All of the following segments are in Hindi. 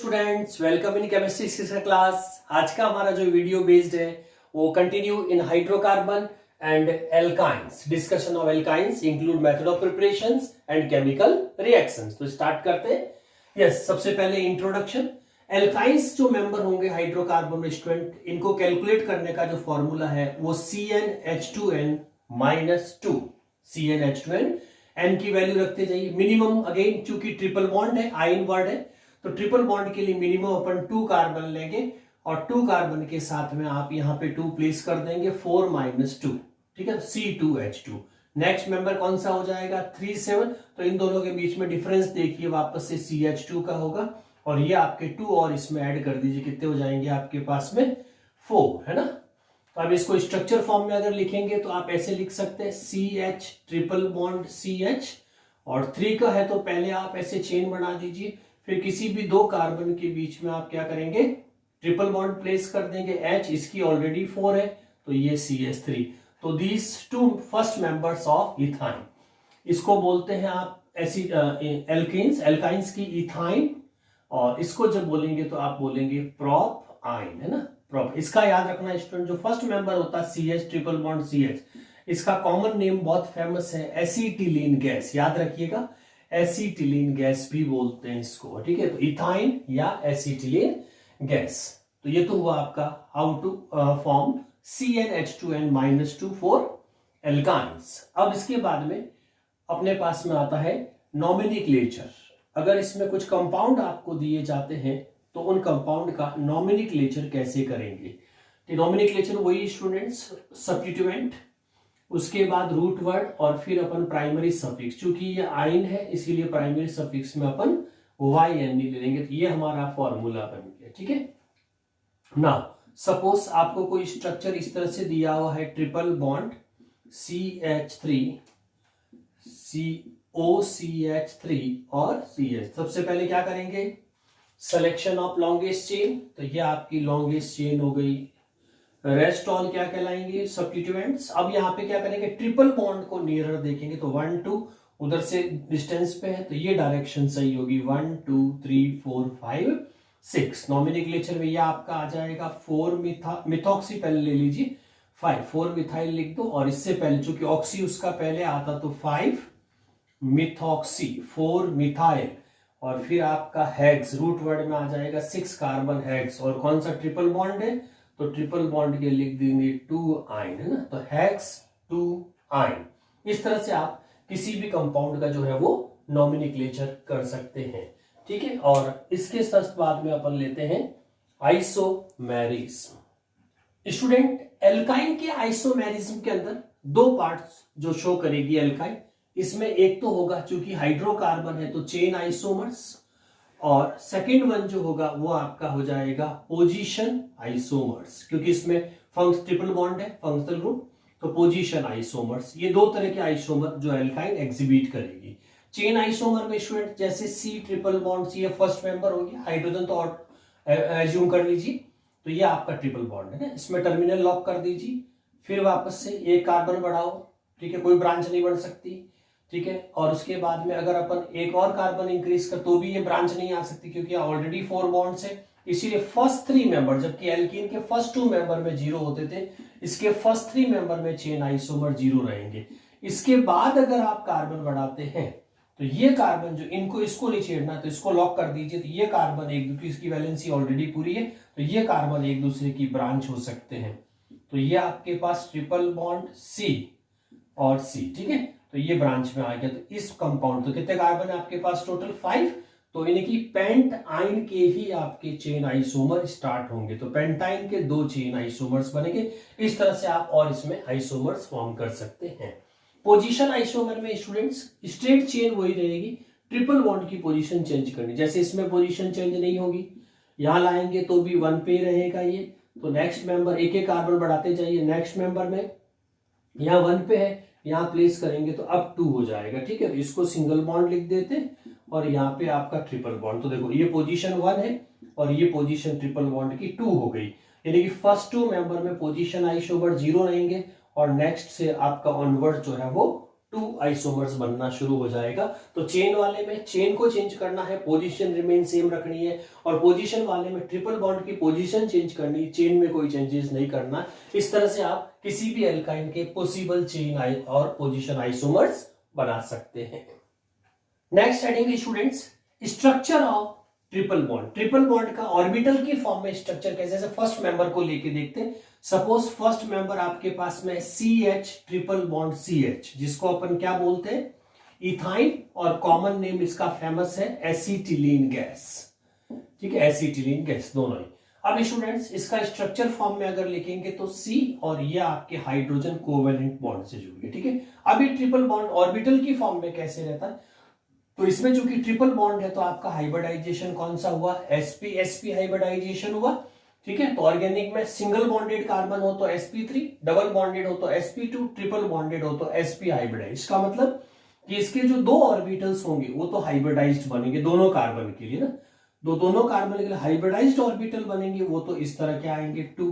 Students, welcome in chemistry six class. आज का हमारा जो वीडियो बेस्ड है वो continue in hydrocarbon and alkynes, discussion of alkynes include method of preparations and chemical reactions. तो स्टार्ट करते हैं। यस, सबसे पहले इंट्रोडक्शन। एल्काइंस जो मेंबर होंगे हाइड्रोकार्बन में स्टूडेंट, इनको कैलकुलेट करने का जो फॉर्मूला है वो CnH2n -2, CnH2n, n की वैल्यू रखते जाइए। मिनिमम अगेन चूंकि ट्रिपल बॉन्ड है, आयन वर्ड है, तो ट्रिपल बॉन्ड के लिए मिनिमम अपन 2 कार्बन लेंगे और 2 कार्बन के साथ में आप यहां पे 2 प्लेस कर देंगे, 4 - 2, ठीक है, C2H2। नेक्स्ट मेंबर कौन सा हो जाएगा, 3 7। तो इन दोनों के बीच में डिफरेंस देखिए, वापस से CH2 का होगा और ये आपके 2 और इसमें ऐड कर दीजिए, कितने हो जाएंगे आपके पास में 4, है ना। तो अब इसको स्ट्रक्चर फॉर्म में अगर लिखेंगे तो आप ऐसे लिख सकते हैं, CH ट्रिपल बॉन्ड CH, और 3 का है तो पहले आप ऐसे चेन बना दीजिए, फिर किसी भी 2 कार्बन के बीच में आप क्या करेंगे, ट्रिपल बॉन्ड प्लेस कर देंगे। H इसकी ऑलरेडी 4 है तो ये CH3। तो these 2 first members of ethyne, इसको बोलते हैं आप एसिड एल्केन्स, एल्काइंस की इथाइन, और इसको जब बोलेंगे तो आप बोलेंगे प्रोप आइन, है ना, प्रोप। इसका याद रखना स्टूडेंट, जो फर्स्ट मेंबर होता है CH ट्रिपल बॉन्ड CH, इसका कॉमन नेम बहुत फेमस है, एसिटिलीन गैस, याद रखिएगा, एसिटिलीन गैस भी बोलते हैं इसको, ठीक है। तो इथाइन या एसिटिलीन गैस। तो ये तो हुआ आपका how to form CnH2n -2 for alkynes. अब इसके बाद में अपने पास में आता है नॉमेनक्लेचर। अगर इसमें कुछ कंपाउंड आपको दिए जाते हैं तो उन कंपाउंड का नॉमेनक्लेचर कैसे करेंगे। तो नॉमेनक्लेचर वही स्टूडेंट्स, सब्स्टिट्यूएंट, उसके बाद रूट वर्ड और फिर अपन प्राइमरी सफिक्स। चूंकि ये आयन है इसीलिए प्राइमरी सफिक्स में अपन YN ले लेंगे। तो ये हमारा फॉर्मूला बन गया, ठीक है ना। सपोज आपको कोई स्ट्रक्चर इस तरह से दिया हुआ है, ट्रिपल बॉन्ड CH3 OCH3 और CH। सबसे पहले क्या करेंगे, सिलेक्शन ऑफ लॉन्गेस्ट चेन, तो ये आपकी लॉन्गेस्ट चेन हो गई। रेस्ट ऑल क्या कहलाएंगे, सब्स्टिट्यूएंट्स। अब यहाँ पे क्या करेंगे, ट्रिपल बॉन्ड को नियरर देखेंगे तो 1 2 उधर से डिस्टेंस पे है तो ये डायरेक्शन सही होगी, 1 2 3 4 5 6। नॉमेनक्लेचर में ये आपका आ जाएगा 4 मिथॉक्सी, पहले ले लीजिए 4 मिथाइल लिख दो, और इससे पहले चूंकि ऑक्सी उसका पहले आता तो 5 मिथॉक्सी, 4 मिथाइल, और फिर आपका हेक्स, रूट वर्ड में आ जाएगा 6 कार्बन हेक्स। और कौन सा ट्रिपल बॉन्ड है, तो ट्रिपल बॉन्ड के लिख देंगे 2 आयन, है ना, तो हेक्स 2 आयन। इस तरह से आप किसी भी कंपाउंड का जो है वो नॉमेनक्लेचर कर सकते हैं, ठीक है। और इसके जस्ट बाद में अपन लेते हैं आइसोमेरिज्म। स्टूडेंट, एल्काइन के आइसोमेरिज्म के अंदर 2 पार्ट्स जो शो करेगी एल्काइन, इसमें एक तो होगा चूंकि हाइड्रोकार्बन है तो चेन आइसोमर्स, और सेकेंड वन जो होगा वो आपका हो जाएगा पोजीशन आइसोमर्स, क्योंकि इसमें ट्रिपल बॉन्ड है, फंक्शनल ग्रुप, तो पोजीशन आइसोमर्स। ये 2 तरह के आइसोमर जो एल्काइन एग्जिबिट करेगी। चेन आइसोमर में स्टूडेंट जैसे C triple bond, C first member हो गया, हाइड्रोजन तो एज्यूम कर लीजिए, तो ये आपका ट्रिपल बॉन्ड है ना, इसमें टर्मिनल लॉक कर दीजिए, फिर वापस से एक कार्बन बढ़ाओ, ठीक है, कोई ब्रांच नहीं बन सकती, ठीक है। और उसके बाद में अगर अपन एक और कार्बन इंक्रीज कर तो भी ये ब्रांच नहीं आ सकती, क्योंकि ऑलरेडी 4 बॉन्ड्स है। इसीलिए फर्स्ट 3 मेंबर, जबकि एल्कीन के फर्स्ट 2 मेंबर में 0 होते थे, इसके फर्स्ट 3 मेंबर में चेन आइसोमर 0 रहेंगे। इसके बाद अगर आप कार्बन बढ़ाते हैं तो ये कार्बन जो इनको, इसको नहीं छेड़ना, तो इसको लॉक कर दीजिए, तो ये कार्बन एक दूसरे, इसकी वैलेंसी ऑलरेडी पूरी है, तो ये कार्बन एक दूसरे की ब्रांच हो सकते हैं। तो ये आपके पास ट्रिपल बॉन्ड C और C, ठीक है, तो ये ब्रांच में आ गया। तो इस कंपाउंड, तो कितने कार्बन है आपके पास, टोटल 5। तो इनकी पेंट आइन के ही आपके चेन आइसोमर स्टार्ट होंगे, तो पेंटाइन के 2 चेन आइसोमर्स बनेंगे। इस तरह से आप और इसमें आइसोमर्स फॉर्म कर सकते हैं। पोजीशन आइसोमर में स्टूडेंट्स स्ट्रेट चेन वही रहेगी, ट्रिपल बॉन्ड की पोजीशन चेंज करनी, जैसे इसमें पोजीशन चेंज नहीं होगी, यहां लाएंगे तो भी 1 पे रहेगा ये, तो नेक्स्ट मेंबर एक एक कार्बन बढ़ाते जाइए, नेक्स्ट मेंबर में यहाँ 1 पे है, यहाँ प्लेस करेंगे तो अब 2 हो जाएगा, ठीक है। तो इसको सिंगल बॉन्ड लिख देते और यहाँ पे आपका ट्रिपल बॉन्ड। तो देखो ये पोजीशन 1 है और ये पोजीशन ट्रिपल बॉन्ड की 2 हो गई, यानी कि फर्स्ट 2 मेंबर में पोजीशन आइसोमर 0 रहेंगे और नेक्स्ट से आपका ऑनवर्ड जो है वो 2 आइसोमर्स बनना शुरू हो जाएगा। तो चेन वाले में चेन को चेंज करना है, पोजीशन रिमेन सेम रखनी है, और पोजीशन वाले में ट्रिपल बॉन्ड की पोजीशन चेंज करनी है, चेन में कोई चेंजेस नहीं करना है। इस तरह से आप किसी भी एल्काइन के पॉसिबल चेन और पोजीशन आइसोमर्स बना सकते हैं। Next heading students, structure of triple bond. Triple bond का ऑर्बिटल की फॉर्म में स्ट्रक्चर कैसे, जैसे फर्स्ट मेंबर को लेके देखते हैं। सपोज फर्स्ट मेंबर आपके पास में CH ट्रिपल बॉन्ड CH, जिसको अपन क्या बोलते हैं, इथाइन, और कॉमन नेम इसका फेमस है एसिटिलीन गैस। ठीक है, एसिटिलीन गैस दोनों ही। अब स्टूडेंट्स इसका स्ट्रक्चर फॉर्म में अगर लिखेंगे तो C और ये आपके हाइड्रोजन कोवेलेंट बॉन्ड से जुड़ी है। ठीक है, अब ये ट्रिपल बॉन्ड ऑर्बिटल की फॉर्म में कैसे रहता है, तो इसमें चूंकि ट्रिपल बॉन्ड है तो आपका हाइब्रिडाइजेशन कौन सा हुआ, sp sp हाइब्रिडाइजेशन हुआ। ठीक है, तो ऑर्गेनिक में सिंगल बॉन्डेड कार्बन हो तो sp3, डबल बॉन्डेड हो तो sp2, ट्रिपल बॉन्डेड हो तो sp हाइब्रिडाइज। इसका मतलब कि इसके जो दो ऑर्बिटल्स होंगे वो तो हाइब्रिडाइज्ड बनेंगे दोनों कार्बन के लिए ना, दोनों कार्बन के लिए हाइब्रिडाइज्ड ऑर्बिटल बनेंगे, वो तो इस तरह के आएंगे 2,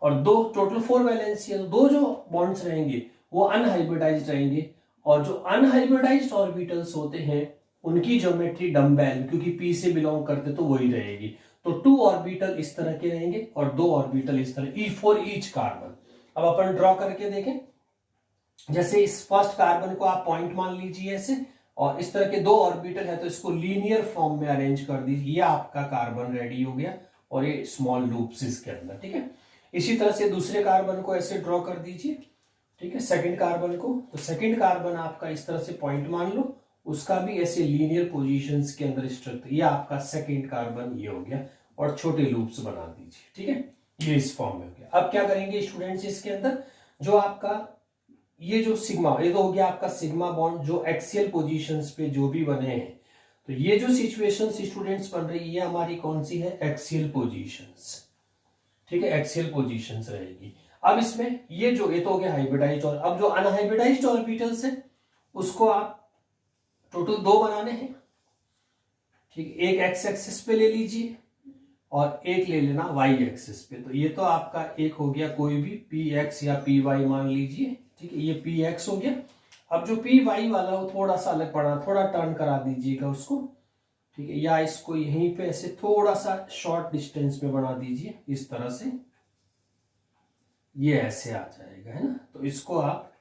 और दो टोटल 4 वैलेंसी है, तो दो जो बॉन्ड्स रहेंगे वो अनहाइब्रिडाइज्ड रहेंगे, और जो अनहाइब्रिडाइज्ड ऑर्बिटल्स होते हैं उनकी ज्योमेट्री डम्बेल, क्योंकि P से बिलोंग करते तो वही रहेगी। तो 2 ऑर्बिटल इस तरह के रहेंगे और 2 ऑर्बिटल इस तरह, ई फॉर ईच कार्बन। अब अपन ड्रॉ करके देखें, जैसे इस फर्स्ट कार्बन को आप पॉइंट मान लीजिए ऐसे, और इस तरह के 2 ऑर्बिटल है तो इसको लीनियर फॉर्म में अरेंज कर दीजिए, ये आपका कार्बन रेडी हो गया, और ये स्मॉल लूप्स इसके अंदर। ठीक है, इसी तरह से दूसरे कार्बन को ऐसे ड्रॉ कर दीजिए। ठीक है, सेकंड कार्बन को, तो सेकंड कार्बन आपका इस तरह से पॉइंट मान लो, उसका भी ऐसे लीनियर पोजीशंस के अंदर स्ट्रक्चर, ये आपका सेकंड कार्बन ये हो गया, और छोटे लूप्स बना दीजिए। ठीक है, ये इस फॉर्म में हो गया। अब क्या करेंगे स्टूडेंट्स, इसके अंदर जो आपका ये जो सिग्मा, ये तो हो गया आपका सिग्मा बॉन्ड, जो एक्सियल पोजीशंस पे जो भी बने हैं, तो ये जो सिचुएशंस स्टूडेंट्स बन रही है ये हमारी कौन सी है, एक्सियल पोजीशंस। ठीक है, एक्सियल पोजीशंस रहेगी। अब इसमें ये जो, ये तो हो गया हाइब्रिडाइज्ड, और अब जो अनहाइब्रिडाइज्ड ऑर्बिटल्स है उसको आप टोटल 2 बनाने हैं। ठीक, एक एक्स एक्सिस पे ले लीजिए और एक ले लेना वाई एक्सिस पे। तो ये तो आपका एक हो गया, कोई भी px या py मान लीजिए। ठीक है, ये px हो गया। अब जो py वाला वो थोड़ा सा अलग पड़ा, थोड़ा टर्न करा दीजिएगा उसको। ठीक है, या इसको यहीं पे ऐसे थोड़ा सा शॉर्ट डिस्टेंस में बना दीजिए, इस तरह से ये ऐसे आ जाएगा, है ना। तो इसको आप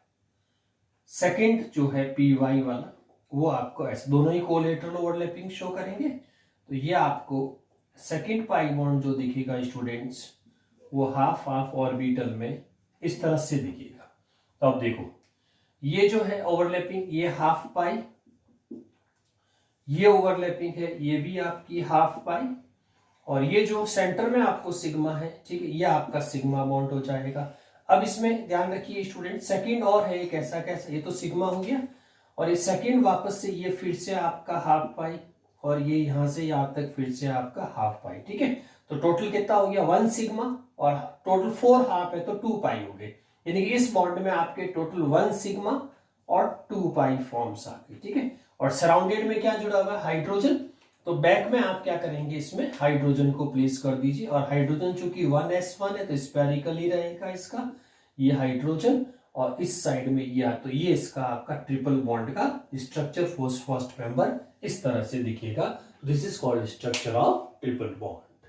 सेकंड जो है py वाला वो आपको ऐसे, दोनों ही कोलेटरल ओवरलैपिंग शो करेंगे। तो ये आपको सेकंड पाई बॉन्ड जो दिखेगा स्टूडेंट्स, वो हाफ हाफ ऑर्बिटल में इस तरह से दिखेगा। तो अब देखो, ये जो है ओवरलैपिंग, ये हाफ पाई, ये ओवरलैपिंग है, ये भी आपकी हाफ पाई, और ये जो सेंटर में आपको सिग्मा है, ठीक है, ये आपका सिग्मा बॉन्ड हो जाएगा। अब इसमें ध्यान रखिए स्टूडेंट, सेकंड और है एक ऐसा, कैसा, ये तो सिग्मा हो गया, और ये सेकंड वापस से ये फिर से आपका हाफ पाई, और ये यहां से यहां तक फिर से आपका हाफ पाई। ठीक है, तो टोटल कितना हो गया, 1 सिग्मा, और टोटल 4 हाफ है तो 2 पाई हो गए। यानी कि इस बॉन्ड में आपके टोटल 1 सिग्मा और 2 पाई फॉर्म्स आ गए। ठीक है, और सराउंडेड में क्या जुड़ा हुआ है, हाइड्रोजन। तो बैक में आप क्या करेंगे, इसमें हाइड्रोजन को प्लेस कर दीजिए, और हाइड्रोजन चूंकि 1s1 है तो स्पेरिकल ही रहेगा इसका, ये हाइड्रोजन, और इस साइड में यह, तो ये इसका आपका ट्रिपल बॉन्ड का स्ट्रक्चर फर्स्ट मेंबर इस तरह से दिखेगा। This is called structure of triple bond.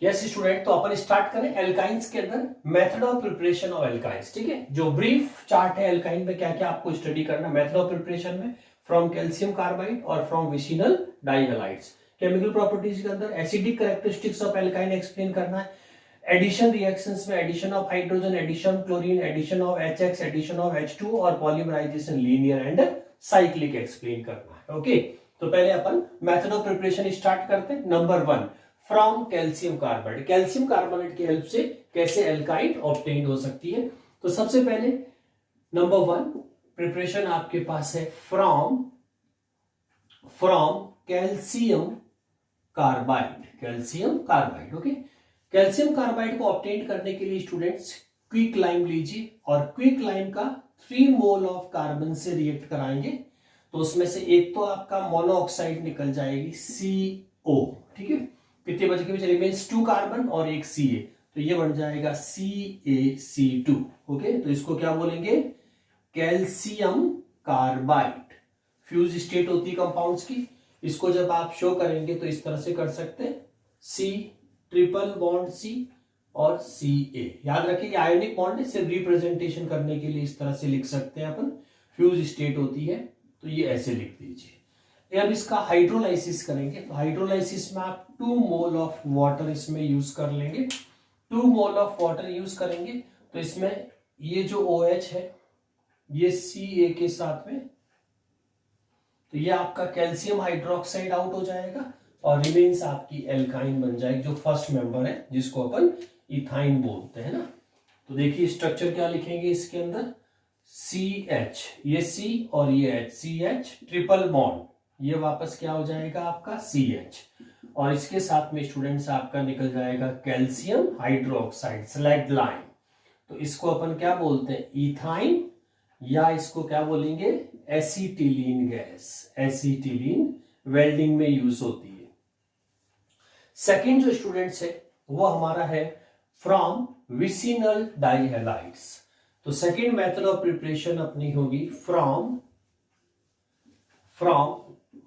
Yes student, तो अपन स्टार्ट करें एल्काइंस के अंदर method of preparation of alkynes. ठीक है, जो ब्रीफ चार्ट है एल्काइन में क्या क्या आपको स्टडी करना, मेथड ऑफ प्रिपरेशन में फ्रॉम कैल्शियम कार्बाइड और from vicinal dihalides. Chemical properties के अंदर acidic characteristics of alkyne explain करना है। एडिशन रिएक्शंस में addition of hydrogen, addition chlorine, addition of HX, addition of H2 और polymerisation linear and cyclic explain करना है। ओके, तो पहले अपन मेथड ऑफ प्रिपरेशन स्टार्ट करते हैं। Number 1, from calcium carbide. Calcium carbonate की हेल्प से कैसे एल्काइन ऑब्टेन्ड हो सकती है। तो सबसे पहले नंबर 1 प्रिपरेशन आपके पास है from calcium carbide. Calcium carbide, okay. Calcium carbide को ऑब्टेन करने के लिए स्टूडेंट्स क्विक लाइम लीजिए, और क्विक लाइम का 3 मोल ऑफ कार्बन से रिएक्ट कराएंगे। तो उसमें से एक तो आपका मोनोऑक्साइड निकल जाएगी CO। ठीक है, कितने बचे के बीच रिमेन्स 2 कार्बन और एक Ca, तो ये बन जाएगा CaC2। ओके, तो इसको क्या बोलेंगे, कैल्शियम कार्बाइड, फ्यूज स्टेट होती है कंपाउंड्स की। इसको जब आप शो करेंगे तो इस तरह से कर सकते हैं, सी ट्रिपल बॉन्ड सी और सी ए। याद रखिए आयोनिक बॉन्ड सिर्फ रिप्रेजेंटेशन करने के लिए इस तरह से लिख सकते हैं अपन, फ्यूज स्टेट होती है तो ये ऐसे लिख दीजिए। अब इसका हाइड्रोलाइसिस करेंगे तो हाइड्रोलाइसिस में आप 2 मोल ऑफ वाटर इसमें यूज कर लेंगे। 2 मोल ऑफ वाटर यूज करेंगे तो इसमें ये जो OH है ये Ca के साथ में, तो ये आपका कैल्शियम हाइड्रोक्साइड आउट हो जाएगा और रिमेन्स आपकी एल्काइन बन जाएगी, जो फर्स्ट मेंबर है जिसको अपन इथाइन बोलते हैं ना। तो देखिए स्ट्रक्चर क्या लिखेंगे इसके अंदर, CH, ये C और ये H, CH ट्रिपल बॉन्ड, ये वापस क्या हो जाएगा आपका CH, और इसके साथ में स्टूडेंट्स आपका निकल जाएगा कैल्शियम हाइड्रोक्साइड स्लैग लाइन। तो इसको अपन क्या बोलते हैं, इथाइन, या इसको क्या बोलेंगे, एसिटिलीन गैस। एसिटिलीन वेल्डिंग में यूज होती है। सेकंड जो स्टूडेंट्स है वो हमारा है फ्रॉम विसिनल डाइहैलाइड्स। तो सेकंड मेथड ऑफ प्रिपरेशन अपनी होगी फ्रॉम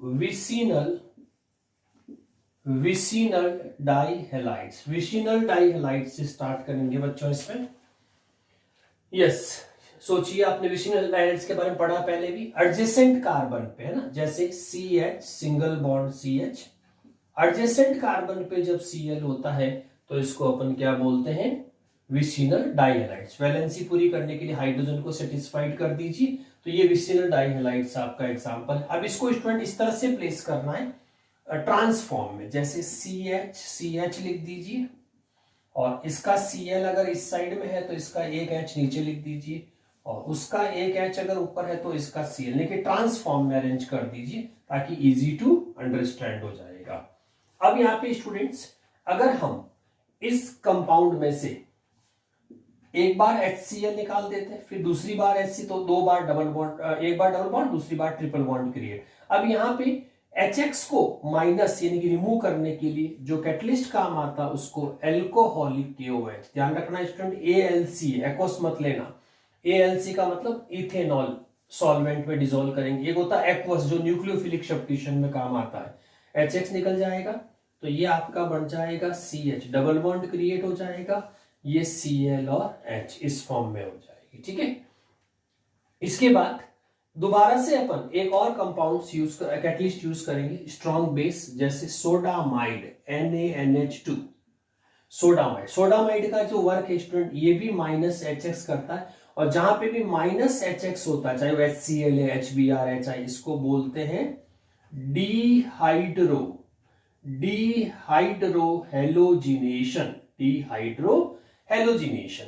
विसिनल डाइहैलाइड्स। विसिनल डाइहैलाइड्स से स्टार्ट करेंगे बच्चों इसमें। यस, सोचिए आपने विसिनल डाइहैलाइड्स के बारे में पढ़ा पहले भी, एडजेसेंट कार्बन पे है ना, जैसे CH single bond CH, adjacent carbon पे जब Cl होता है तो इसको अपन क्या बोलते हैं, विसिनल डाइहैलाइड्स। वैलेंसी पूरी करने के लिए हाइड्रोजन को सेटिस्फाइड कर दीजिए, तो ये विसिनल डाइहैलाइड्स आपका एग्जांपल। अब इसको स्टूडेंट इस तरह से प्लेस करना है ट्रांसफॉर्म में, जैसे CH लिख दीजिए, और इसका Cl अगर इस साइड में है तो इसका एक H नीचे लिख दीजिए, और उसका एक H अगर ऊपर है तो इसका Cl, लेकिन ट्रांसफॉर्म में अरेंज कर दीजिए ताकि इजी टू अंडरस्टैंड हो जाएगा। अब यहाँ पे स्टूडेंट्स अगर हम इस कंपाउंड में से एक बार HCl निकाल देते हैं, फिर दूसरी बार HC, तो 2 बार डबल बॉन्ड, एक बार डबल बॉन्ड, दूसरी बार ट्रिपल बॉन्ड क्रिएट। अब यहाँ पे HX को माइनस यानी कि रिमूव करने के लिए जो कैटलिस्ट काम आता है उसको एल्कोहलिक KOH, ध्यान रखना स्टूडेंट, ALC एक्वस मत लेना, ALC का मतलब इथेनॉल सॉल्वेंट में डिसॉल्व करेंगे। एक होता है एक्वस जो न्यूक्लियोफिलिक सब्स्टिट्यूशन में काम आता है, HX निकल जाएगा तो ये आपका बन जाएगा CH, डबल बॉन्ड क्रिएट हो जाएगा, ये Cl और H इस फॉर्म में हो जाएगी। ठीक है, इसके बाद दोबारा से अपन एक और कंपाउंड यूज कर कैटलिस्ट यूज करेंगे, स्ट्रॉन्ग बेस, जैसे सोडामाइड NaNH2। सोडामाइड का जो वर्क है स्टूडेंट ये भी माइनस HX करता है, और जहां पे भी माइनस HX होता है, चाहे वो HCl है, HBr, HI, इसको बोलते हैं डिहाइड्रोहेलोजिनेशन।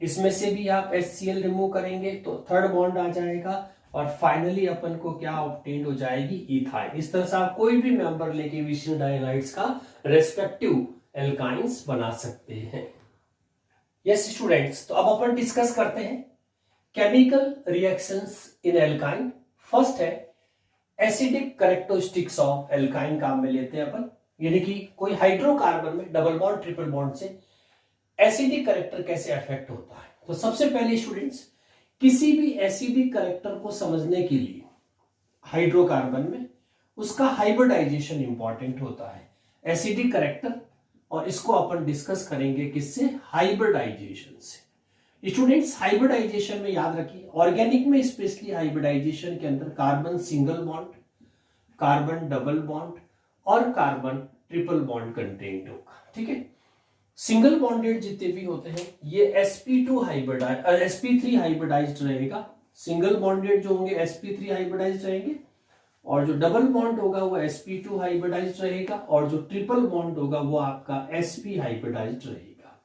इसमें से भी आप HCl रिमूव करेंगे तो थर्ड बॉन्ड आ जाएगा, और फाइनली अपन को क्या ऑब्टेन हो जाएगी, इथाइन। इस तरह से आप कोई भी मेंबर लेके विसिनल डाइहैलाइड्स का रेस्पेक्टिव एल्काइंस बना सकते हैं। यस स्टूडेंट्स, तो अब अपन डिस्कस करते हैं chemical reactions in alkyne. First है एसिडिक कैरेक्टरिस्टिक्स ऑफ एल्काइन, काम में लेते हैं अपन, यानी कि कोई हाइड्रोकार्बन में डबल बॉन्ड ट्रिपल बॉन्ड से एसिडिक कैरेक्टर कैसे अफेक्ट होता है। तो सबसे पहले स्टूडेंट्स, किसी भी एसिडिक कैरेक्टर को समझने के लिए हाइड्रोकार्बन में उसका हाइब्रिडाइजेशन इंपॉर्टेंट होता है, एसिडिक कैरेक्टर, और इसको अपन डिस्कस करेंगे किससे, हाइब्रिडाइजेशन से। स्टूडेंट्स हाइब्रिडाइजेशन में याद रखिए, ऑर्गेनिक में स्पेशली हाइब्रिडाइजेशन के अंदर carbon single bond, carbon double bond और कार्बन ट्रिपल बॉन्ड कंटेंट होगा। ठीक है, सिंगल बॉन्डेड जितने भी होते हैं ये sp3 हाइब्रिडाइज्ड रहेगा, सिंगल बॉन्डेड जो होंगे sp3 हाइब्रिडाइज्ड रहेंगे, और जो डबल बॉन्ड होगा वो sp2 हाइब्रिडाइज्ड रहेगा, और जो ट्रिपल बॉन्ड होगा वो आपका sp हाइब्रिडाइज्ड रहेगा।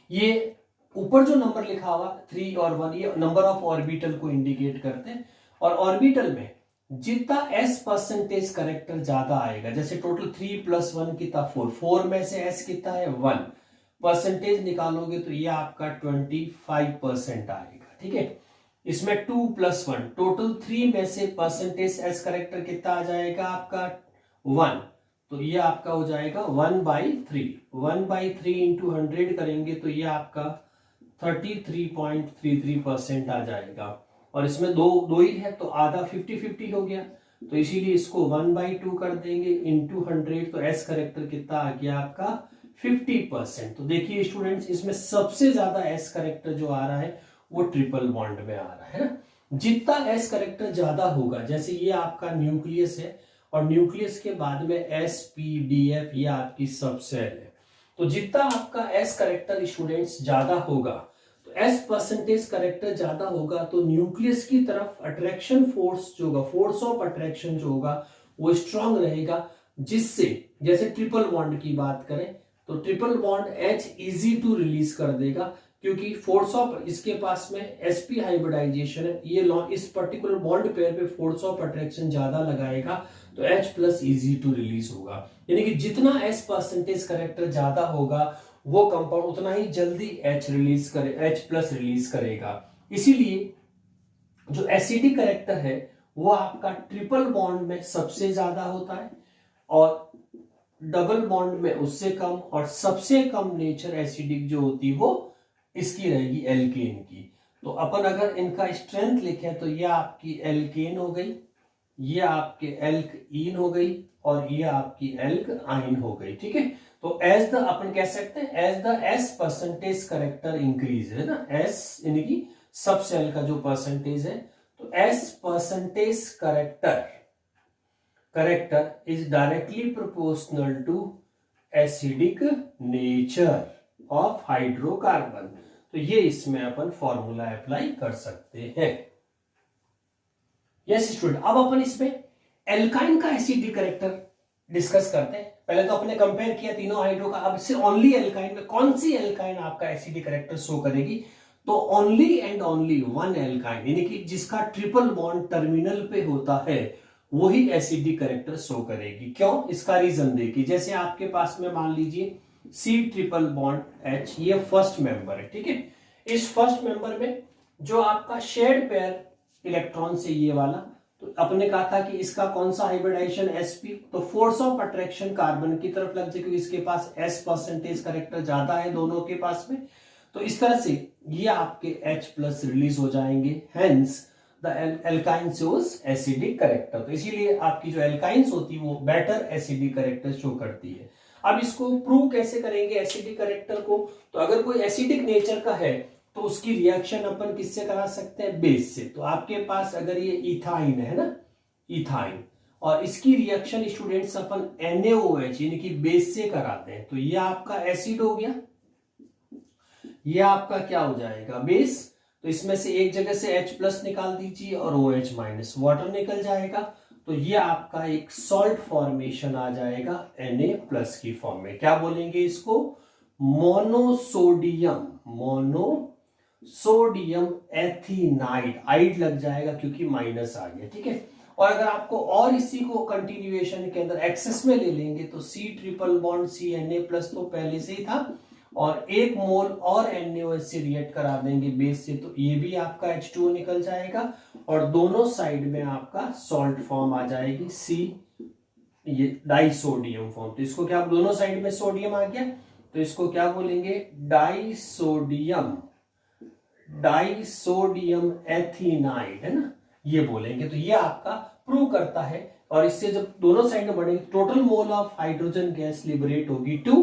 ये ऊपर जो नंबर लिखा हुआ 3 और 1 ये नंबर ऑफ ऑर्बिटल को इंडिकेट करते हैं, और ऑर्बिटल में जितना s परसेंटेज करेक्टर ज्यादा आएगा, जैसे टोटल 3 + 1 कितना 4 में से s कितना है 1 परसेंटेज निकालोगे तो ये आपका 25% आएगा। ठीक है, इसमें 2 + 1 टोटल 3 में से परसेंटेज s करेक्टर कितना आ जाएगा आपका 1, तो ये आपका हो जाएगा 1/3। 1/3 इंटू 100 करेंगे तो ये आपका 33.33% आ जाएगा। और इसमें दो ही है तो आधा 50-50 हो गया, तो इसीलिए इसको 1/2 कर देंगे इंटू 100, तो एस करेक्टर कितना आ गया आपका 50%। तो देखिए स्टूडेंट्स, इसमें सबसे ज्यादा एस करेक्टर जो आ रहा है वो ट्रिपल बॉन्ड में आ रहा है ना। जितना एस करेक्टर ज्यादा होगा, जैसे ये आपका न्यूक्लियस है और न्यूक्लियस के बाद में एस पी डी एफ ये आपकी सबसेल है, तो जितना आपका एस करेक्टर स्टूडेंट्स ज्यादा होगा, तो एस परसेंटेज करेक्टर ज्यादा होगा, तो न्यूक्लियस की तरफ अट्रैक्शन फोर्स जो होगा, फोर्स ऑफ अट्रैक्शन जो होगा वो स्ट्रांग रहेगा, जिससे जैसे ट्रिपल बॉन्ड की बात करें तो triple bond H easy to release कर देगा, क्योंकि फोर्स ऑफ इसके पास में sp हाइब्रिडाइजेशन है, ये इस पर्टिकुलर बॉन्ड पेयर पे फोर्स ऑफ अट्रैक्शन ज्यादा लगाएगा, तो H plus easy to release होगा। यानी कि जितना S परसेंटेज करेक्टर ज्यादा होगा वो कंपाउंड उतना ही जल्दी H प्लस रिलीज करेगा। इसीलिए जो एसिडिक करेक्टर है वो आपका ट्रिपल बॉन्ड में सबसे ज्यादा होता है और डबल बॉन्ड में उससे कम, और सबसे कम नेचर एसिडिक जो होती है वो इसकी रहेगी एल्केन की। तो अपन अगर इनका स्ट्रेंथ लिखें तो ये आपकी एल्केन हो गई, ये आपके एल्कइन हो गई और ये आपकी एल्कआइन हो गई, ठीक है। तो एज द अपन कह सकते हैं as the s percentage character increase है ना, एस यानी कि सब सेल का जो परसेंटेज है, तो s percentage character is directly proportional to acidic nature of hydrocarbon. तो ये इसमें अपन फॉर्मूला अप्लाई कर सकते हैं। यस स्टूडेंट, अब अपन इसमें एल्काइन का एसिडिक करेक्टर डिस्कस करते हैं। पहले तो अपने कंपेयर किया तीनों हाइड्रो का, अब इससे ओनली एल्काइन में कौन सी एल्काइन आपका एसिडिक करेक्टर शो करेगी, तो only and only one alkyne, यानी कि जिसका ट्रिपल बॉन्ड टर्मिनल पे होता है वही एसिडिक करेक्टर शो करेगी। क्यों, इसका रीजन देखिए, जैसे आपके पास में मान लीजिए C ट्रिपल बॉन्ड H, ये फर्स्ट मेंबर है, ठीक है। इस फर्स्ट मेंबर में जो आपका शेयर्ड पेयर इलेक्ट्रॉन से ये वाला, तो अपने कहा था कि इसका कौन सा हाइब्रिडाइजेशन sp, तो फोर्स ऑफ अट्रैक्शन कार्बन की तरफ लग जाए, क्योंकि इसके पास s परसेंटेज करेक्टर ज्यादा है दोनों के पास में, तो इस तरह से ये आपके H प्लस रिलीज हो जाएंगे, hence the alkyne shows acidic character. तो इसीलिए आपकी जो एल्काइंस होती है वो बेटर एसिडिक करेक्टर शो करती है। अब इसको प्रूव कैसे करेंगे एसिडिक करेक्टर को, तो अगर कोई एसिडिक नेचर का है तो उसकी रिएक्शन अपन किससे करा सकते हैं, बेस से। तो आपके पास अगर ये इथाइन है ना, इथाइन, और इसकी रिएक्शन स्टूडेंट्स अपन NaOH यानी कि बेस से कराते हैं, तो ये आपका एसिड हो गया, ये आपका क्या हो जाएगा, बेस। तो इसमें से एक जगह से H प्लस निकाल दीजिए और OH माइनस, वाटर निकल जाएगा, तो ये आपका एक सॉल्ट फॉर्मेशन आ जाएगा Na प्लस की फॉर्म में। क्या बोलेंगे इसको, मोनोसोडियम एथिनाइड, आइड लग जाएगा क्योंकि माइनस आ गया, ठीक है। और अगर आपको और इसी को कंटिन्यूएशन के अंदर एक्सेस में ले लेंगे तो C triple bond Na plus तो पहले से ही था, और एक मोल और NaOH से रिएक्ट करा देंगे बेस से, तो ये भी आपका H2O निकल जाएगा और दोनों साइड में आपका सॉल्ट फॉर्म आ जाएगी C, ये डाइसोडियम फॉर्म। तो इसको क्या, दोनों साइड में सोडियम आ गया, तो इसको क्या बोलेंगे, डाइसोडियम एथिनाइड है ना, ये बोलेंगे। तो ये आपका प्रूव करता है, और इससे जब दोनों साइड में बढ़ेंगे total mole of hydrogen gas liberate होगी 2,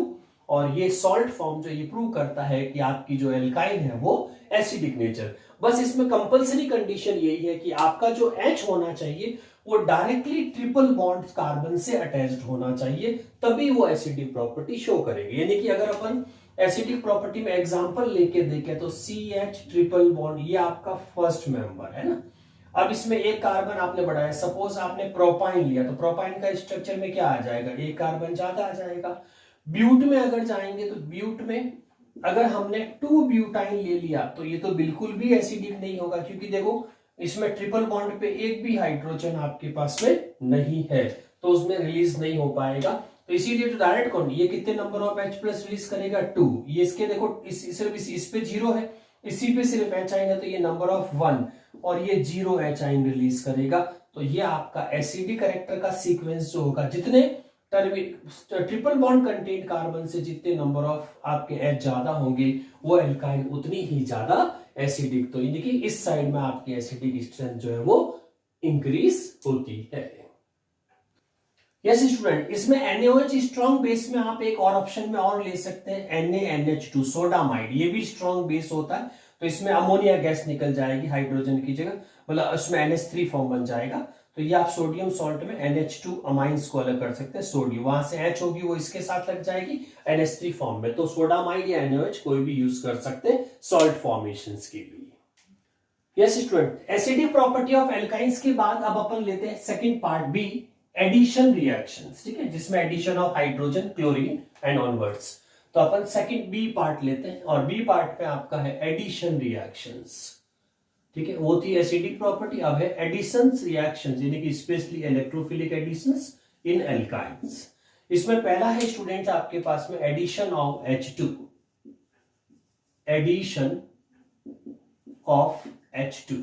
और ये सॉल्ट फॉर्म जो ये प्रूव करता है कि आपकी जो एल्काइन है वो एसिडिक नेचर। बस इसमें कंपलसरी कंडीशन यही है कि आपका जो H होना चाहिए वो डायरेक्टली ट्रिपल बॉन्ड कार्बन से अटैच्ड होना चाहिए, तभी वो एसिडिक प्रॉपर्टी शो करेगी। यानी कि अगर अपन एसिडिक प्रॉपर्टी में एग्जांपल लेके देखें तो CH ट्रिपल बॉन्ड ये आपका फर्स्ट मेंबर है ना। अब इसमें एक कार्बन आपने बढ़ाया, सपोज आपने प्रोपाइन लिया, तो प्रोपाइन का स्ट्रक्चर में क्या आ जाएगा, एक कार्बन ज्यादा आ जाएगा। ब्यूट में अगर जाएंगे तो ब्यूट में अगर हमने 2 ब्यूटाइन ले लिया तो ये तो बिल्कुल भी एसिडिक नहीं होगा, क्योंकि देखो इसमें ट्रिपल बॉन्ड पे एक भी हाइड्रोजन आपके पास में नहीं है, तो उसमें रिलीज नहीं हो पाएगा। तो इसीलिए जो डायरेक्ट कौन, ये कितने number of H plus release करेगा, 2। ये इसके देखो सिर्फ इस पे 0 है, इसी पे सिर्फ H आएगा, तो ये नंबर ऑफ 1, और ये 0 H आइन रिलीज करेगा। तो ये आपका एसिडिक करेक्टर का सीक्वेंस जो होगा, जितने ट्रिपल बॉन्ड कंटेंट कार्बन से जितने नंबर ऑफ आपके H ज्यादा होंगे वो एल्काइन उतनी ही ज्यादा एसिडिक, तो यानी कि इस साइड में आपकी एसिडिक स्ट्रेंथ जो है वो इंक्रीज होती है। यस स्टूडेंट, इसमें NaOH स्ट्रॉन्ग बेस में आप एक और ऑप्शन में और ले सकते हैं NaNH2 सोडामाइड, ये भी स्ट्रॉन्ग बेस होता है, तो इसमें अमोनिया गैस निकल जाएगी हाइड्रोजन की जगह, मतलब उसमें NH3 फॉर्म बन जाएगा, तो ये आप सोडियम सॉल्ट में NH2 अमाइंस को अलग कर सकते हैं, सोडियम वहां से H होगी वो इसके साथ लग जाएगी NH3 फॉर्म में, तो सोडामाइड या NaOH कोई भी यूज कर सकते हैं सॉल्ट फॉर्मेशन के लिए। Yes student, acidic property of alkynes के बाद अब अपन लेते हैं second part B, addition reactions, ठीक है, जिसमें addition of hydrogen, chlorine and onwards, तो अपन सेकंड बी पार्ट लेते हैं और बी पार्ट पे आपका है एडिशन रिएक्शंस, ठीक है, वो थी एसिडिक प्रॉपर्टी, अब है एडिशंस रिएक्शंस यानी कि स्पेशली इलेक्ट्रोफिलिक एडिशंस इन एल्काइंस। इसमें पहला है स्टूडेंट आपके पास में addition of H2, addition of H2,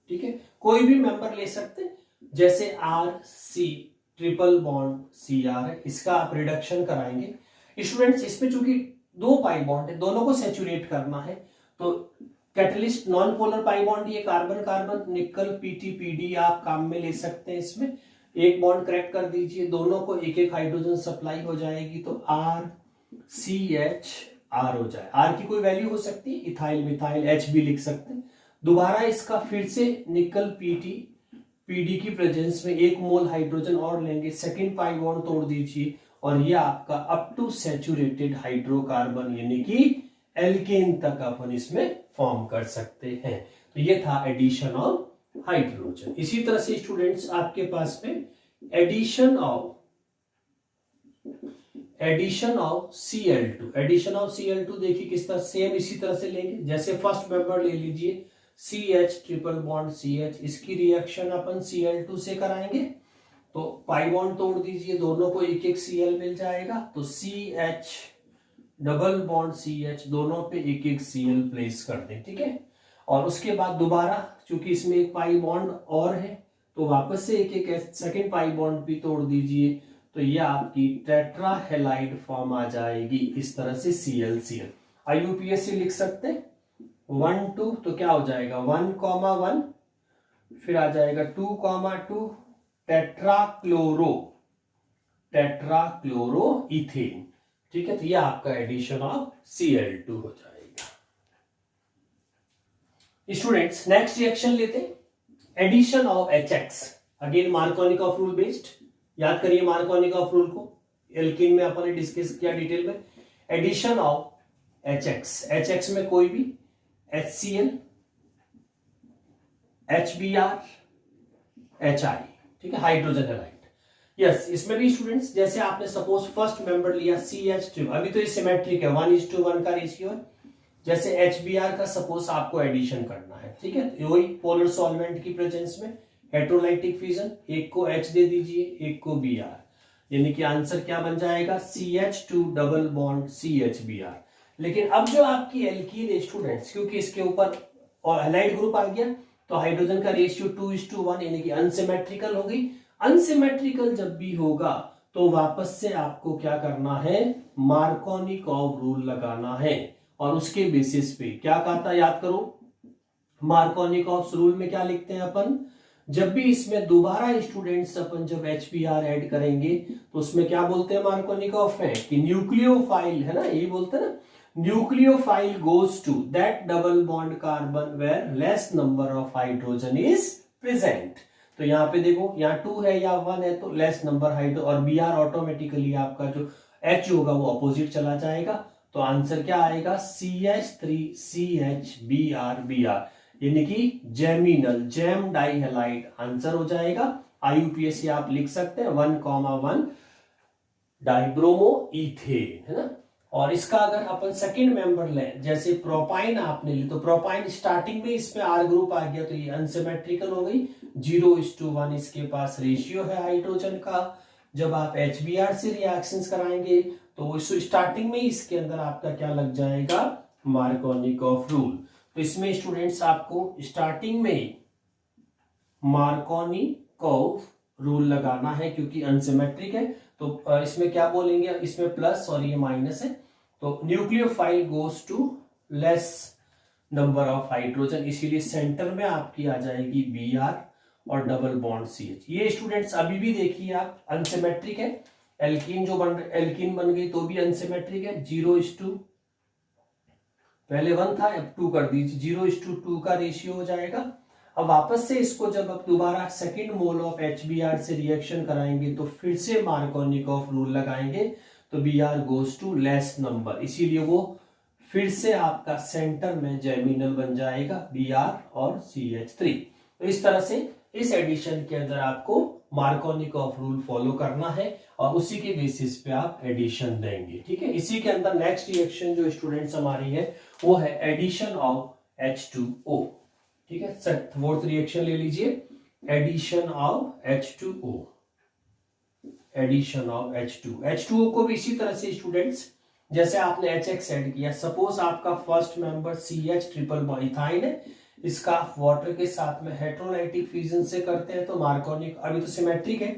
ठीक है, कोई भी मेंबर ले सकते हैं, जैसे RC ट्रिपल बॉन्ड Cr है, इसका आप रिडक्शन कराएंगे स्टूडेंट्स, इसमें चूंकि दो पाई बॉन्ड है, दोनों को सेचुरेट करना है, तो catalyst non polar pi bond ये कार्बन कार्बन निकल PT आप काम में ले सकते हैं, इसमें एक बॉन्ड करेक्ट कर दीजिए, दोनों को एक एक हाइड्रोजन सप्लाई हो जाएगी, तो RCHR हो जाए, R की कोई वैल्यू हो सकती है, इथाइल मिथाइल H भी लिख सकते हैं, दोबारा इसका फिर से निकल PD की प्रेजेंस में एक मोल हाइड्रोजन और लेंगे, सेकंड पाई बॉन्ड तोड़ दीजिए और ये आपका अप टू सैचुरेटेड हाइड्रोकार्बन यानी कि एल्केन तक अपन इसमें फॉर्म कर सकते हैं, तो ये था एडिशन ऑफ हाइड्रोजन। इसी तरह से स्टूडेंट्स आपके पास में addition of Cl2, addition of Cl2 देखिए किस तरह, सेम इसी तरह से लेंगे, जैसे फर्स्ट मेंबर ले लीजिए CH ट्रिपल बॉन्ड CH, इसकी रिएक्शन अपन Cl2 से कराएंगे, तो पाई बॉन्ड तोड़ दीजिए, दोनों को एक एक Cl मिल जाएगा, तो CH डबल बॉन्ड CH दोनों पे एक एक Cl प्लेस कर दें, ठीक है, और उसके बाद दोबारा चूंकि इसमें एक पाई बॉन्ड और है तो वापस से एक एक सेकेंड पाई बॉन्ड भी तोड़ दीजिए, तो ये आपकी टेट्रा हेलाइड फॉर्म आ जाएगी, इस तरह से Cl IUPAC से लिख सकते हैं 1 2, तो क्या हो जाएगा 1,1, फिर आ जाएगा 2,2 टेट्राक्लोरो इथेन, ठीक है, तो ये आपका एडिशन ऑफ Cl2 हो जाएगा। स्टूडेंट्स नेक्स्ट रिएक्शन लेते हैं, addition of HX, again Markovnikov rule based, याद करिए मार्कोनिकॉफ रूल को, एल्कीन में अपन ने डिस्कस किया डिटेल में, एडिशन ऑफ HX में कोई भी HCl, HBr, HI, ठीक है, हाइड्रोजन हैलाइड। यस, इसमें भी स्टूडेंट्स जैसे आपने सपोज फर्स्ट मेंबर लिया CH2, अभी तो ये सिमेट्रिक है 1:1 का रेशियो है, जैसे HBr का सपोज आपको एडिशन करना है, ठीक है, वही पोलर सॉल्वेंट की प्रेजेंस में हेटेरोलाइटिक फिजन, एक को H दे दीजिए एक को Br, यानी कि आंसर क्या बन जाएगा CH2 डबल बॉन्ड CHBr। लेकिन अब जो आपकी एल्कीन स्टूडेंट्स, क्योंकि इसके ऊपर और हैलाइड ग्रुप आ गया तो हाइड्रोजन का रेशियो 2:1 यानी कि अनसिमेट्रिकल हो गई, अनसिमेट्रिकल जब भी होगा तो वापस से आपको क्या करना है, मार्कोनिकॉफ रूल लगाना है, और उसके बेसिस पे क्या कहा था याद करो, मार्कोनिकॉफ रूल में क्या लिखते हैं अपन, जब भी इसमें दोबारा स्टूडेंट्स अपन जब HBr ऐड करेंगे तो उसमें क्या बोलते हैं मार्कोनिकॉफ में कि न्यूक्लियोफाइल, है ना, यही बोलते हैं ना, nucleophile goes to that double bond carbon where less number of hydrogen is present, तो यहाँ पे देखो यहाँ 2 है या 1 है तो लेस नंबर हाइड्रो, और Br ऑटोमेटिकली आपका जो H होगा वो अपोजिट चला जाएगा, तो आंसर क्या आएगा CH3CHBr, यानी कि जेमिनल जेम डाइहेलाइड आंसर हो जाएगा। IUPAC आप लिख सकते हैं 1,1 डाइब्रोमो इथेन, है ना, और इसका अगर अपन सेकंड मेंबर लें जैसे प्रोपाइन आपने ली, तो प्रोपाइन स्टार्टिंग में इसमें R ग्रुप आ गया तो ये अनसिमेट्रिकल हो गई, 0:1 इसके पास रेशियो है हाइड्रोजन का, जब आप HBr से रिएक्शंस कराएंगे तो स्टार्टिंग में इसके अंदर आपका क्या लग जाएगा, मार्कोनिकॉफ रूल, तो इसमें स्टूडेंट्स आपको स्टार्टिंग में मार्कोनिकॉफ रूल लगाना है क्योंकि अनसिमेट्रिक है, तो इसमें क्या बोलेंगे, इसमें प्लस और ये माइनस है, तो nucleophile goes to less number of hydrogen, इसीलिए सेंटर में आपकी आ जाएगी Br और डबल बॉन्ड CH। ये स्टूडेंट्स अभी भी देखिए आप अनसिमेट्रिक है, एल्कीन जो एल्कीन बन गई तो भी अनसिमेट्रिक है, 0:2, पहले 1 था अब 2 कर दीजिए, 0:2 का रेशियो हो जाएगा। अब वापस से इसको जब आप दोबारा सेकेंड मोल ऑफ HBr से रिएक्शन कराएंगे तो फिर से मार्कोनिकॉफ रूल लगाएंगे, तो Br goes to less number, इसीलिए वो फिर से आपका सेंटर में जेमिनल बन जाएगा Br और CH3। तो इस तरह से इस एडिशन के अंदर आपको मार्कोनिकॉफ रूल फॉलो करना है और उसी के बेसिस पे आप एडिशन देंगे, ठीक है। इसी के अंदर नेक्स्ट रिएक्शन जो स्टूडेंट्स हमारी है वो है एडिशन ऑफ H2O, ठीक है। फोर्थ रिएक्शन ले लीजिए, addition of H2O, addition of H2O को भी इसी तरह से स्टूडेंट्स जैसे आपने HX ऐड किया, सपोज आपका first member CH triple ethyne है, इसका आप वाटर के साथ में हेटेरोलाइटिक फ्यूजन से करते हैं तो मार्कोनिक, अभी तो सिमेट्रिक है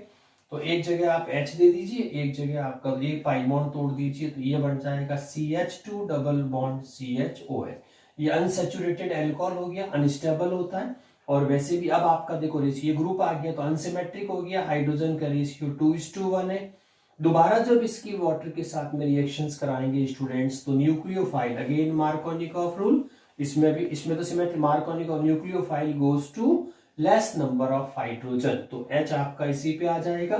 तो एक जगह आप H दे दीजिए, एक जगह आपका एक पाई बॉन्ड तोड़ दीजिए, तो ये बन जाएगा CH2 डबल बॉन्ड CHOH। ये अनसैचुरेटेड अल्कोहल हो गया, अनस्टेबल होता है, और वैसे भी अब आपका देखो रेशियो ग्रुप आ गया तो अनसिमेट्रिक हो गया, हाइड्रोजन का रेशियो 2:1 है। दोबारा जब इसकी वाटर के साथ में रिएक्शंस कराएंगे स्टूडेंट्स तो न्यूक्लियोफाइल अगेन मार्कोनिकॉफ रूल, इसमें तो symmetric Markovnikov nucleophile goes to less number of hydrogen, तो H आपका इसी पे आ जाएगा,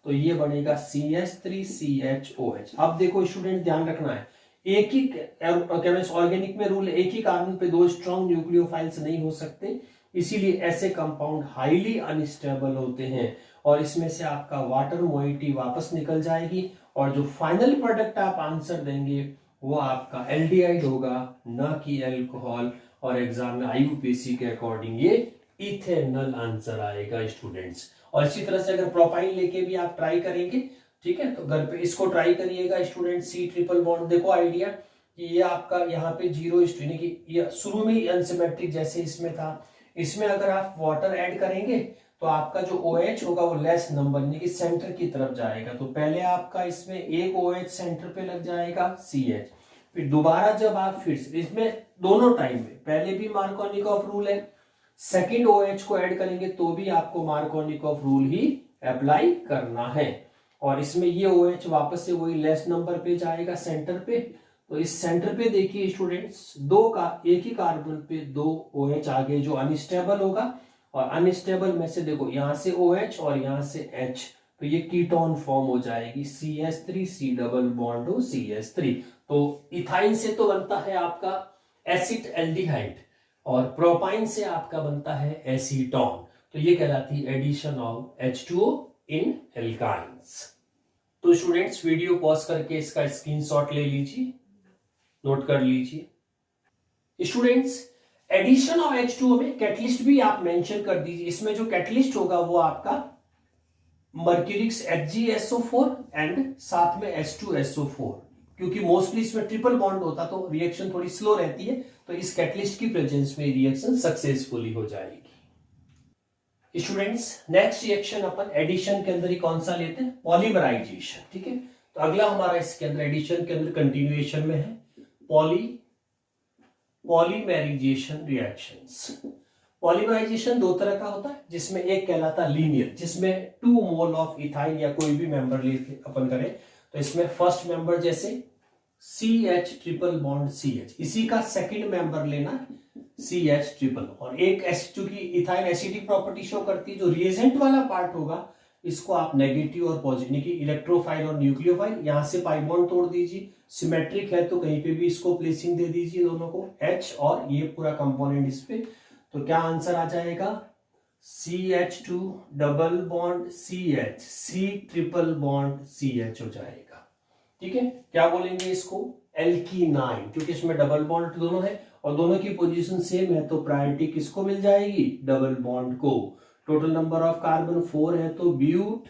तो ये बनेगा CH3CHOH। अब देखो स्टूडेंट ध्यान रखना है, एक ही ऑर्गेनिक में रूल, एक ही कार्बन पे दो स्ट्रॉन्ग न्यूक्लियोफाइल्स नहीं हो सकते, इसीलिए ऐसे कंपाउंड हाईली अनस्टेबल होते हैं और इसमें से आपका वाटर मोइटी वापस निकल जाएगी और जो फाइनल प्रोडक्ट आप आंसर देंगे वो आपका एल्डिहाइड होगा, न कि अल्कोहल, और एग्जाम में IUPAC के अकॉर्डिंग ये इथेनॉल आंसर आएगा स्टूडेंट्स। और इसी तरह से अगर प्रोपाइल लेके भी आप ट्राई करेंगे, ठीक है, तो घर पे इसको ट्राई करिएगा स्टूडेंट, C ट्रिपल बॉन्ड, देखो आइडिया कि ये आपका यहाँ पे 0:2 यानी कि ये शुरू में ही अनसिमेट्रिक जैसे इसमें था, इसमें अगर आप वाटर ऐड करेंगे तो आपका जो OH होगा वो लेस नंबर यानी कि सेंटर की तरफ जाएगा, तो पहले आपका इसमें एक OH सेंटर पे लग जाएगा CH, फिर दोबारा जब आप फिर से इसमें दोनों टाइम में पहले भी मार्कोनिकॉफ रूल है, सेकेंड OH को ऐड करेंगे तो भी आपको मार्कोनिकॉफ रूल ही अप्लाई करना है, और इसमें ये OH वापस से वही लेस नंबर पे जाएगा सेंटर पे, तो इस सेंटर पे देखिए स्टूडेंट्स एक ही कार्बन पे 2 OH आगे जो अनस्टेबल होगा, और अनस्टेबल में से देखो यहां से OH और यहां से H, तो ये कीटोन फॉर्म हो जाएगी CH3 C डबल बॉन्ड हो CH3, तो इथाइन से तो बनता है आपका एसिड एल्डिहाइड और प्रोपाइन से आपका बनता है एसीटोन, तो ये कहलाती है addition of H2O in alkynes. तो स्टूडेंट्स वीडियो पॉज करके इसका स्क्रीनशॉट ले लीजिए, नोट कर लीजिए। स्टूडेंट्स एडिशन ऑफ H2O में कैटलिस्ट भी आप मेंशन कर दीजिए, इसमें जो कैटलिस्ट होगा वो आपका मर्क्यूरिक्स HgSO4 एंड साथ में H2SO4, क्योंकि मोस्टली इसमें ट्रिपल बॉन्ड होता तो रिएक्शन थोड़ी स्लो रहती है, तो इस कैटलिस्ट की प्रेजेंस में रिएक्शन सक्सेसफुली हो जाएगी। स्टूडेंट्स नेक्स्ट रिएक्शन अपन एडिशन के अंदर ही कौन सा लेते हैं, पॉलीमराइजेशन, ठीक है। तो अगला हमारा इसके अंदर एडिशन के अंदर कंटिन्यूएशन में है पॉलीमराइजेशन रिएक्शंस। पॉलीमराइजेशन दो तरह का होता है, जिसमें एक कहलाता है लीनियर, जिसमें 2 मोल ऑफ इथाइन या कोई भी मेंबर लेके अपन करें, तो इसमें फर्स्ट मेंबर जैसे CH ट्रिपल बॉन्ड CH, इसी का सेकंड मेंबर लेना CH ट्रिपल, और एक चूंकि इथाइन एसिडिक प्रॉपर्टी शो करती है, जो रिएजेंट वाला पार्ट होगा इसको आप नेगेटिव और पॉजिटिव की इलेक्ट्रोफाइल और न्यूक्लियोफाइल, यहां से पाई बॉन्ड तोड़ दीजिए, सिमेट्रिक है तो कहीं पे भी इसको प्लेसिंग दे दीजिए दोनों को H और ये पूरा कंपोनेंट इस पे, तो क्या आंसर आ जाएगा CH2 double bond CH, C triple bond CH हो जाएगा, ठीक है। क्या बोलेंगे इसको, एल्कीनाइन, क्योंकि इसमें डबल बॉन्ड दोनों है और दोनों की पोजीशन सेम है, तो प्रायोरिटी किसको मिल जाएगी, डबल बॉन्ड को। टोटल नंबर ऑफ कार्बन 4 है तो ब्यूट,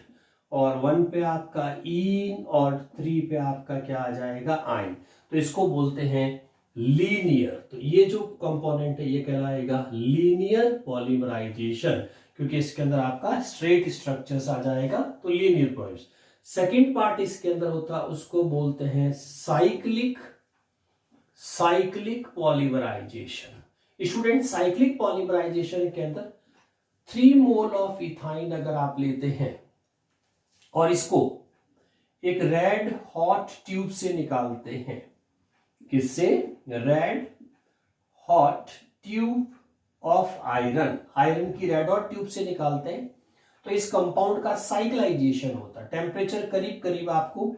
और 1 पे आपका ईन और 3 पे आपका क्या आ जाएगा, आइन, तो इसको बोलते हैं लीनियर। तो ये जो कंपोनेंट है ये कहलाएगा लीनियर पॉलीमराइजेशन, क्योंकि इसके अंदर आपका स्ट्रेट स्ट्रक्चर्स आ जाएगा, तो लीनियर प्रोसेस। सेकंड पार्ट इसके अंदर होता है, उसको बोलते हैं cyclic polymerization. Student, cyclic polymerization के अंदर 3 मोल ऑफ इथाइन अगर आप लेते हैं और इसको एक रेड हॉट ट्यूब से निकालते हैं, किससे? Red hot tube of iron की रेड हॉट ट्यूब से निकालते हैं, तो इस कंपाउंड का साइक्लाइजेशन होता है। टेम्परेचर करीब करीब आपको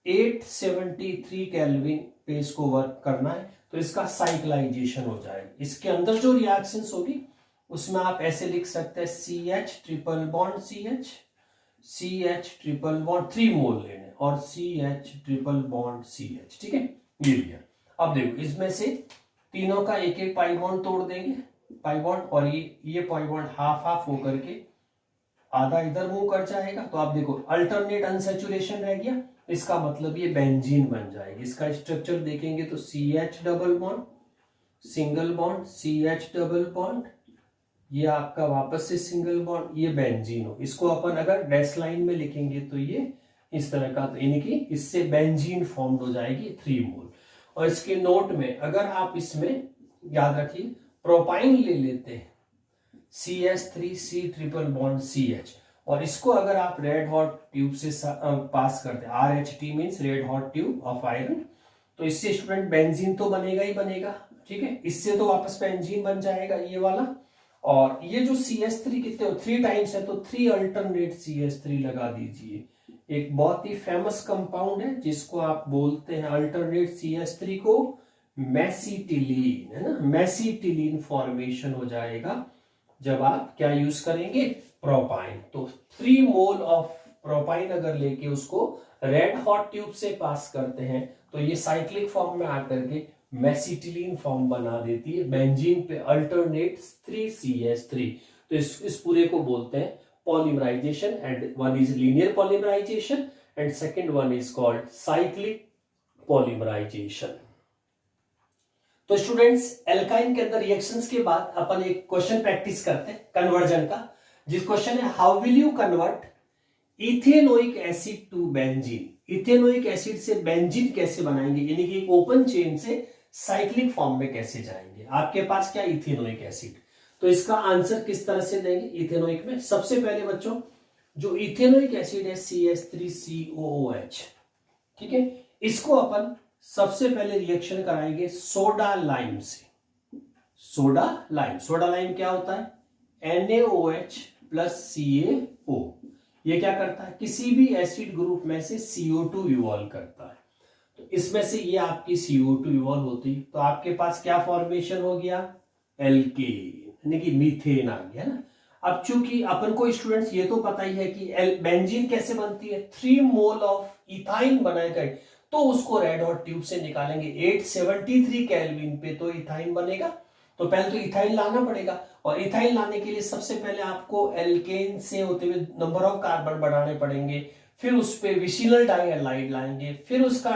873 केल्विन पे इसको वर्क करना है, तो इसका साइक्लाइजेशन हो जाएगा। इसके अंदर जो रिएक्शंस होगी उसमें आप ऐसे लिख सकते हैं CH triple bond CH triple bond 3 मोल लेने और CH ट्रिपल बॉन्ड CH, ठीक है, ये लिया। अब देखो इसमें से तीनों का एक एक पाई बॉन्ड तोड़ देंगे, पाई बॉन्ड, और ये पाई बॉन्ड हाफ हाफ होकर के आधा इधर मूव कर जाएगा। तो आप देखो अल्टरनेट अनसैचुरेशन रह गया, इसका मतलब ये बेंजीन बन जाएगी। इसका स्ट्रक्चर देखेंगे तो CH double bond, single bond, CH double bond, ये आपका वापस से सिंगल बॉन्ड, ये बेंजीन हो। इसको अपन अगर डैश लाइन में लिखेंगे तो ये इस तरह का, तो यानी कि इससे बेंजीन फॉर्म हो जाएगी 3 मोल। और इसके नोट में अगर आप इसमें याद रखिए प्रोपाइन ले लेते हैं CH3C ट्रिपल बॉन्ड CH, और इसको अगर आप रेड हॉट ट्यूब से पास करते हैं, RHT means red hot tube of iron, तो इससे स्टूडेंट बेंजीन तो बनेगा ही बनेगा, ठीक है, इससे तो वापस बेंजीन बन जाएगा ये वाला। और ये जो CH3 कितने 3 टाइम्स है, तो 3 अल्टरनेट CH3 लगा दीजिए। एक बहुत ही फेमस कंपाउंड है जिसको आप बोलते हैं अल्टरनेट CH3 को मेसिटिलीन, है ना, मेसिटिलीन फॉर्मेशन हो जाएगा जब आप क्या यूज करेंगे? प्रोपाइन। तो 3 मोल ऑफ प्रोपाइन अगर लेके उसको रेड हॉट ट्यूब से पास करते हैं तो ये साइक्लिक फॉर्म में आकर के मेसिटिलीन फॉर्म बना देती है, बेंजीन पे अल्टरनेट 3CH3। तो इस पूरे को बोलते हैं polymerization, and one is linear polymerization and second one is called cyclic polymerization. तो स्टूडेंट्स, एल्काइन के अंदर रिएक्शंस के बाद अपन एक क्वेश्चन प्रैक्टिस करते हैं कन्वर्जन का, जिस क्वेश्चन है how will you convert ethanoic acid to benzene. Ethanoic acid से बेंजीन कैसे बनाएंगे, यानी कि ओपन चेन से साइक्लिक फॉर्म में कैसे जाएंगे। आपके पास क्या इथेनोइक एसिड, तो इसका आंसर किस तरह से देंगे इथेनोइक में। सबसे पहले बच्चों जो इथेनोइक एसिड है CH3COOH, ठीक है, इसको अपन सबसे पहले रिएक्शन कराएंगे सोडा लाइम से। सोडा लाइम क्या होता है? NaOH plus CaO। ये क्या करता है? किसी भी एसिड ग्रुप में से CO2 इवॉल्व करता है। तो इसमें से ये आपकी CO2 इवॉल्व होती, तो आपके पास क्या फॉर्मेशन हो गया? एल्केन, यानी कि मीथेन आ गया ना। अब चूंकि अपन को स्टूडेंट्स ये तो पता ही है कि बेंजीन कैसे बनती है, 3 मोल ऑफ इथाइन बनाएगा, तो उसको रेड हॉट ट्यूब से निकालेंगे 873 केल्विन पे, तो इथाइन बनेगा। तो पहले तो इथाइन लाना पड़ेगा, और इथाइन लाने के लिए सबसे पहले आपको एल्केन से होते हुए नंबर ऑफ कार्बन बढ़ाने पड़ेंगे, फिर उस पे विसिनल डाइहाइड लाएंगे, फिर उसका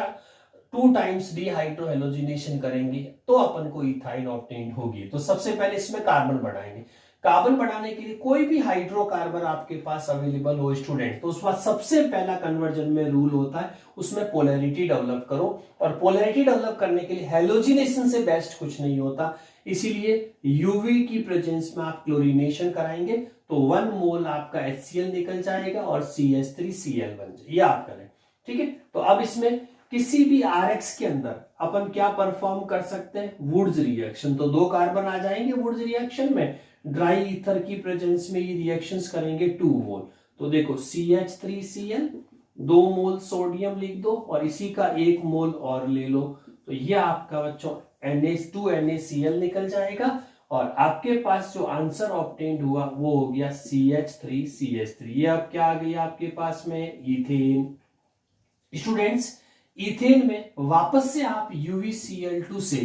2 टाइम्स डिहाइड्रोहेलोजिनेशन करेंगे, तो अपन को इथाइन ऑब्टेन होगी। तो सबसे पहले इसमें कार्बन बढ़ाएंगे। कार्बन बढ़ाने के लिए कोई भी हाइड्रोकार्बन आपके पास अवेलेबल हो स्टूडेंट, तो उस बाद सबसे पहला कन्वर्जन में रूल होता है उसमें पोलैरिटी डेवलप करो, और पोलैरिटी डेवलप करने के लिए हेलोजिनेशन से बेस्ट कुछ नहीं होता, इसीलिए यूवी की प्रेजेंस में आप क्लोरीनेशन कराएंगे, तो 1 मोल आपका HCl निकल जाएगा और CH3Cl बन जाएगा, ये आप करें, ठीक है। तो अब इसमें किसी भी RX के अंदर अपन क्या परफॉर्म कर सकते हैं? Wurtz reaction. तो 2 कार्बन आ जाएंगे वुड्स रिएक्शन में, ड्राई ईथर की प्रेजेंस में ये रिएक्शंस करेंगे 2 मोल। तो देखो CH3Cl 2 मोल सोडियम लिख दो, और इसी का 1 मोल और ले लो, तो ये आपका बच्चों NH2NaCl निकल जाएगा, और आपके पास जो आंसर ऑब्टेन्ड हुआ वो हो गया CH3CH3। ये अब क्या आ गई आपके पास में? इथेन। स्टूडेंट्स, इथेन में वापस से आप UeCl2 से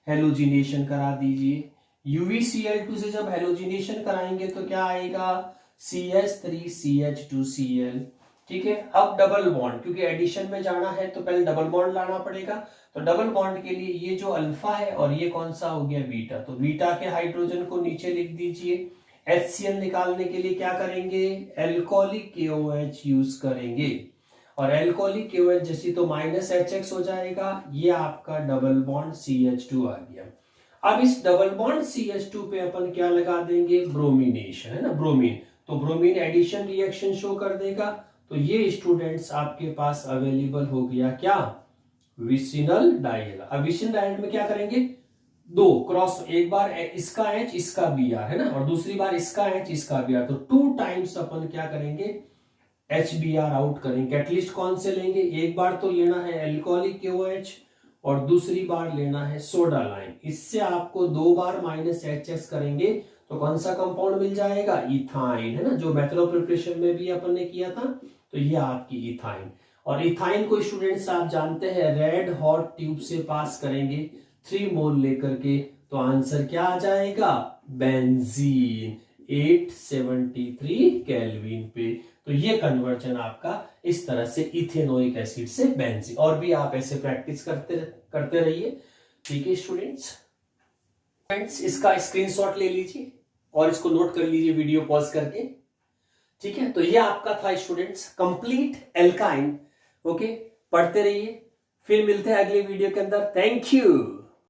हेलोजिनेशन करा दीजिए। UeCl2 से जब हेलोजिनेशन कराएंगे तो क्या आएगा? CH3CH2Cl, ठीक है। अब डबल बॉन्ड, क्योंकि एडिशन में जाना है तो पहले डबल बॉन्ड लाना पड़ेगा, तो डबल बॉन्ड के लिए ये जो अल्फा है और ये कौन सा हो गया? बीटा। तो बीटा के हाइड्रोजन को नीचे लिख दीजिए। HCl निकालने के लिए क्या करेंगे? एल्कोहलिक KOH यूज करेंगे। और एल्कोहलिक KOH जैसी तो -HX हो जाएगा, ये आपका डबल बॉन्ड CH2 आ गया। अब इस डबल बॉन्ड CH2 पे अपन क्या लगा देंगे, ब्रोमिनेशन, है ना, ब्रोमीन, तो ब्रोमीन एडिशन रिएक्शन शो कर देगा। तो ये स्टूडेंट्स आपके पास अवेलेबल हो गया क्या, विसिनल डाइल। अब विसिनल डाइल में क्या करेंगे, दो क्रॉस, एक बार इसका H इसका Br, है ना, और दूसरी बार इसका H इसका Br, तो 2 टाइम्स अपन क्या करेंगे, HBr आउट करेंगे। कैटलिस्ट कौन से लेंगे, एक बार तो लेना है एल्कोहलिक KOH और दूसरी बार लेना है सोडा लाइम। इससे आपको 2 बार -HX करेंगे तो कौन सा कंपाउंड मिल जाएगा, इथाइन, है ना, जो मेथड ऑफ प्रिपरेशन में भी अपन ने किया था। तो ये आपकी इथाइन, और इथाइन को स्टूडेंट्स आप जानते हैं रेड हॉट ट्यूब से पास करेंगे 3 मोल लेकर के, तो आंसर क्या आ जाएगा, बेंजीन 873 केल्विन पे। तो ये कन्वर्जन आपका इस तरह से इथेनोइक एसिड से बेंजीन, और भी आप ऐसे प्रैक्टिस करते रहिए, ठीक है स्टूडेंट्स। इसका स्क्रीनशॉट ले लीजिए और इसको नोट कर लीजिए वीडियो पॉज करके, ठीक है। तो ये आपका था स्टूडेंट्स कंप्लीट एल्काइन, ओके, पढ़ते रहिए, फिर मिलते हैं अगले वीडियो के अंदर। Thank you.